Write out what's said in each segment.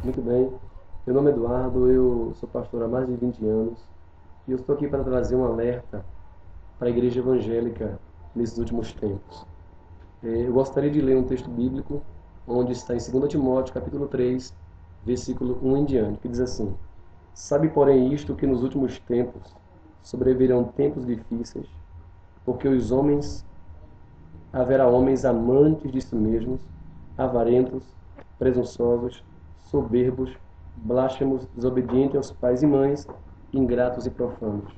Muito bem. Meu nome é Eduardo, eu sou pastor há mais de 20 anos e eu estou aqui para trazer um alerta para a igreja evangélica nesses últimos tempos. Eu gostaria de ler um texto bíblico onde está em 2 Timóteo, capítulo 3, versículo 1 em diante, que diz assim: Sabe, porém, isto que nos últimos tempos sobrevirão tempos difíceis, porque haverá homens amantes de si mesmos, avarentos, presunçosos, soberbos, blasfemos, desobedientes aos pais e mães, ingratos e profanos.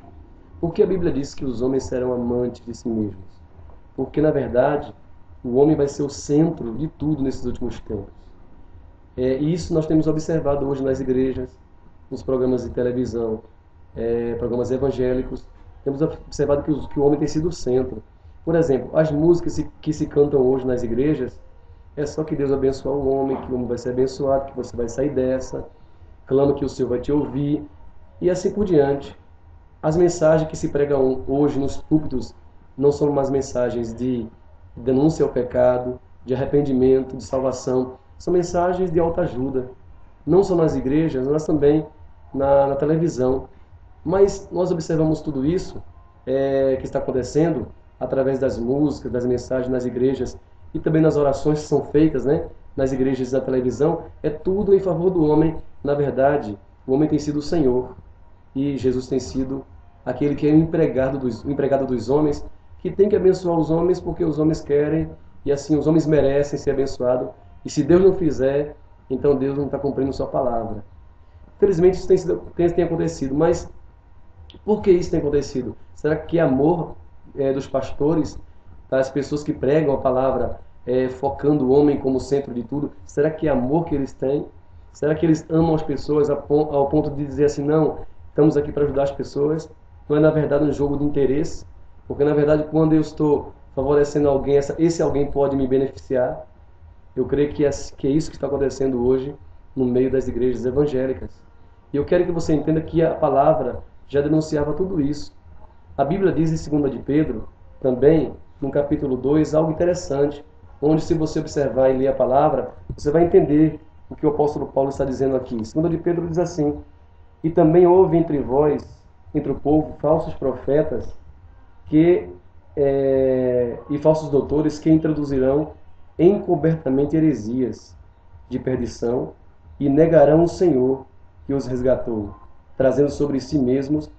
Por que a Bíblia diz que os homens serão amantes de si mesmos? Porque, na verdade, o homem vai ser o centro de tudo nesses últimos tempos. E isso nós temos observado hoje nas igrejas, nos programas de televisão, programas evangélicos. Temos observado que o homem tem sido o centro. Por exemplo, as músicas que se cantam hoje nas igrejas, é só que Deus abençoe o homem, que o homem vai ser abençoado, que você vai sair dessa, clama que o Senhor vai te ouvir, e assim por diante. As mensagens que se pregam hoje nos púlpitos não são mais mensagens de denúncia ao pecado, de arrependimento, de salvação, são mensagens de autoajuda. Não só nas igrejas, mas também na televisão. Mas nós observamos tudo isso que está acontecendo através das músicas, das mensagens nas igrejas e também nas orações que são feitas, né, nas igrejas e na televisão. É tudo em favor do homem. Na verdade, o homem tem sido o Senhor e Jesus tem sido aquele que é o empregado dos homens, que tem que abençoar os homens porque os homens querem e assim os homens merecem ser abençoados. E se Deus não fizer, então Deus não está cumprindo sua palavra. Infelizmente isso tem acontecido, mas por que isso tem acontecido? Será que é amor dos pastores, das pessoas que pregam a palavra, focando o homem como centro de tudo? Será que é amor que eles têm? Será que eles amam as pessoas ao ponto de dizer assim, não, estamos aqui para ajudar as pessoas? Não é na verdade um jogo de interesse? Porque na verdade quando eu estou favorecendo alguém, esse alguém pode me beneficiar. Eu creio que é isso que está acontecendo hoje no meio das igrejas evangélicas. E eu quero que você entenda que a palavra já denunciava tudo isso. A Bíblia diz em 2 de Pedro, também, no capítulo 2, algo interessante, onde se você observar e ler a palavra, você vai entender o que o apóstolo Paulo está dizendo aqui. 2 de Pedro diz assim: E também houve entre vós, entre o povo, falsos profetas e falsos doutores que introduzirão encobertamente heresias de perdição e negarão o Senhor que os resgatou, trazendo sobre si mesmos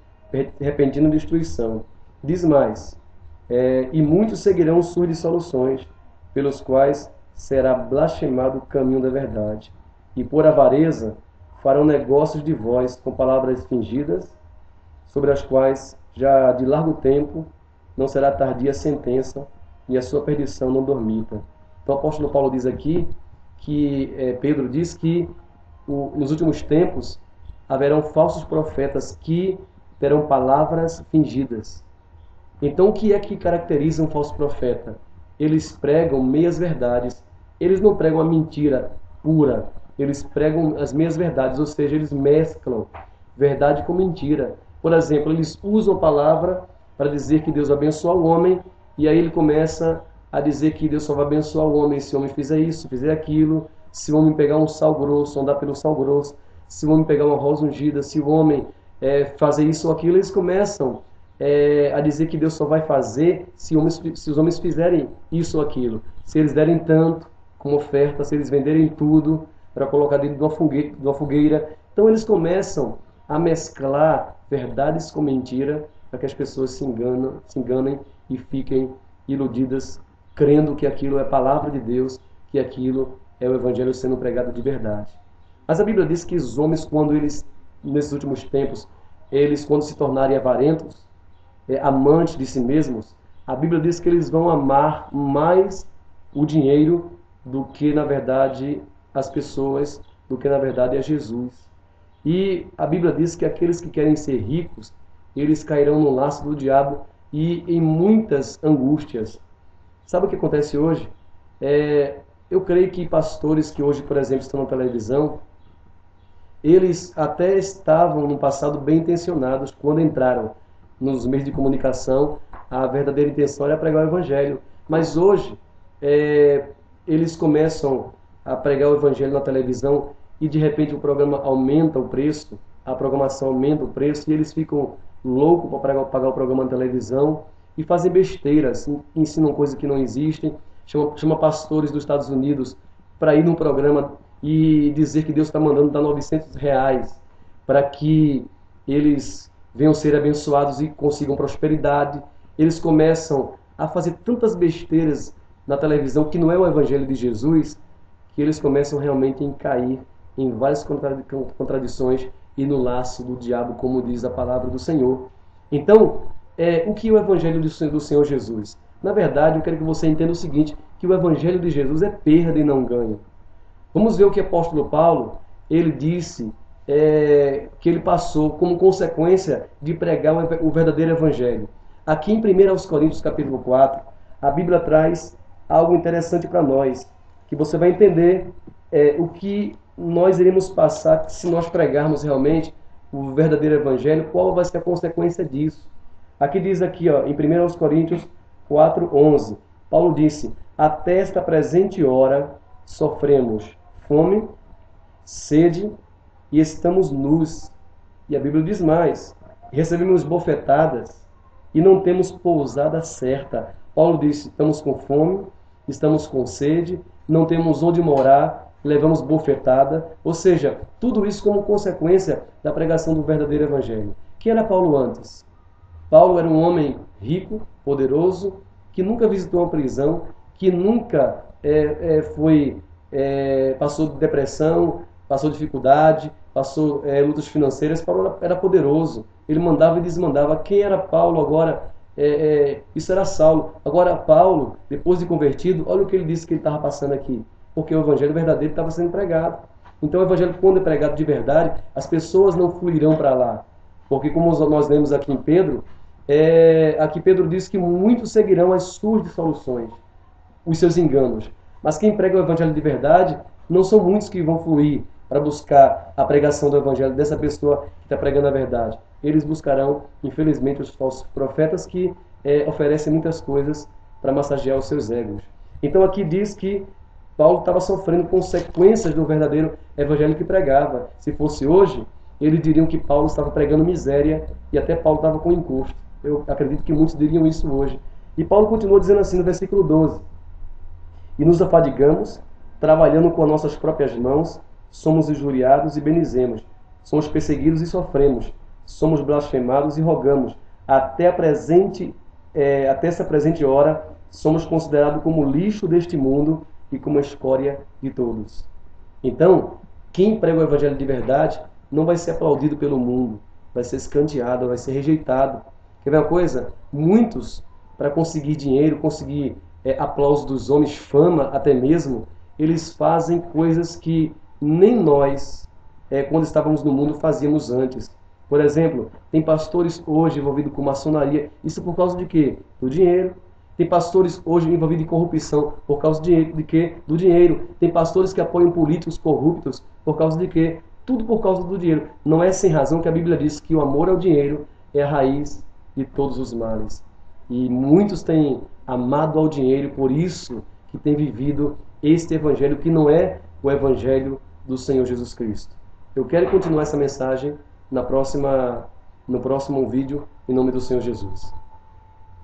repentina destruição. Diz mais, e muitos seguirão suas dissoluções, pelos quais será blasfemado o caminho da verdade. E por avareza farão negócios de vós com palavras fingidas, sobre as quais já de largo tempo não será tardia a sentença, e a sua perdição não dormita. Então o apóstolo Paulo diz aqui, Pedro diz que nos últimos tempos haverão falsos profetas que terão palavras fingidas. Então o que é que caracteriza um falso profeta? Eles pregam meias verdades. Eles não pregam a mentira pura. Eles pregam as meias verdades, ou seja, eles mesclam verdade com mentira. Por exemplo, eles usam a palavra para dizer que Deus abençoa o homem, e aí ele começa a dizer que Deus só vai abençoar o homem se o homem fizer isso, fizer aquilo, se o homem pegar um sal grosso, andar pelo sal grosso, se o homem pegar uma rosa ungida, se o homem fazer isso ou aquilo. Eles começam a dizer que Deus só vai fazer se os homens fizerem isso ou aquilo. Se eles derem tanto como oferta, se eles venderem tudo para colocar dentro de uma fogueira. Então eles começam a mesclar verdades com mentira para que as pessoas se enganem e fiquem iludidas, crendo que aquilo é a palavra de Deus, que aquilo é o evangelho sendo pregado de verdade. Mas a Bíblia diz que os homens, nesses últimos tempos, quando se tornarem avarentos, amantes de si mesmos, a Bíblia diz que eles vão amar mais o dinheiro do que, na verdade, as pessoas, do que, na verdade, é Jesus. E a Bíblia diz que aqueles que querem ser ricos, eles cairão no laço do diabo e em muitas angústias. Sabe o que acontece hoje? Eu creio que pastores que hoje, por exemplo, estão na televisão, eles até estavam no passado bem intencionados quando entraram nos meios de comunicação. A verdadeira intenção era pregar o evangelho. Mas hoje eles começam a pregar o evangelho na televisão e de repente o programa aumenta o preço, a programação aumenta o preço e eles ficam loucos para pagar o programa na televisão e fazem besteiras, ensinam coisas que não existem, chama pastores dos Estados Unidos para ir num programa e dizer que Deus está mandando dar R$ 900 para que eles venham ser abençoados e consigam prosperidade. Eles começam a fazer tantas besteiras na televisão que não é o Evangelho de Jesus, que eles começam realmente a cair em várias contradições e no laço do diabo, como diz a palavra do Senhor. Então, o que é o Evangelho do Senhor Jesus? Na verdade, eu quero que você entenda o seguinte, que o Evangelho de Jesus é perda e não ganho. Vamos ver o que o apóstolo Paulo, ele disse que ele passou como consequência de pregar o verdadeiro Evangelho. Aqui em 1 Coríntios capítulo 4, a Bíblia traz algo interessante para nós, que você vai entender o que nós iremos passar se nós pregarmos realmente o verdadeiro Evangelho, qual vai ser a consequência disso. Aqui diz aqui, em 1 Coríntios 4:11, Paulo disse, até esta presente hora sofremos fome, sede e estamos nus. E a Bíblia diz mais, recebemos bofetadas e não temos pousada certa. Paulo disse, estamos com fome, estamos com sede, não temos onde morar, levamos bofetada. Ou seja, tudo isso como consequência da pregação do verdadeiro Evangelho. Quem era Paulo antes? Paulo era um homem rico, poderoso, que nunca visitou uma prisão, que nunca passou depressão, passou dificuldade, passou lutas financeiras. Paulo era poderoso, ele mandava e desmandava. Quem era Paulo agora? Isso era Saulo. Agora Paulo, depois de convertido, olha o que ele disse que ele estava passando aqui, porque o Evangelho verdadeiro estava sendo pregado. Então o Evangelho, quando é pregado de verdade, as pessoas não fluirão para lá, porque como nós lemos aqui em Pedro, aqui Pedro diz que muitos seguirão as suas dissoluções, os seus enganos. Mas quem prega o Evangelho de verdade, não são muitos que vão fluir para buscar a pregação do Evangelho dessa pessoa que está pregando a verdade. Eles buscarão, infelizmente, os falsos profetas que oferecem muitas coisas para massagear os seus egos. Então aqui diz que Paulo estava sofrendo consequências do verdadeiro Evangelho que pregava. Se fosse hoje, eles diriam que Paulo estava pregando miséria e até Paulo estava com encosto. Eu acredito que muitos diriam isso hoje. E Paulo continua dizendo assim no versículo 12. E nos afadigamos, trabalhando com as nossas próprias mãos, somos injuriados e bendizemos, somos perseguidos e sofremos, somos blasfemados e rogamos. Até essa presente hora, somos considerados como lixo deste mundo e como a escória de todos. Então, quem prega o Evangelho de verdade não vai ser aplaudido pelo mundo, vai ser escanteado, vai ser rejeitado. Quer ver uma coisa? Muitos, para conseguir dinheiro, conseguir aplauso dos homens, fama até mesmo, eles fazem coisas que nem nós, quando estávamos no mundo, fazíamos antes. Por exemplo, tem pastores hoje envolvidos com maçonaria. Isso por causa de quê? Do dinheiro. Tem pastores hoje envolvidos em corrupção. Por causa de quê? Do dinheiro. Tem pastores que apoiam políticos corruptos. Por causa de quê? Tudo por causa do dinheiro. Não é sem razão que a Bíblia diz que o amor ao dinheiro é a raiz de todos os males. E muitos têm amado ao dinheiro, por isso que têm vivido este Evangelho, que não é o Evangelho do Senhor Jesus Cristo. Eu quero continuar essa mensagem no próximo vídeo, em nome do Senhor Jesus.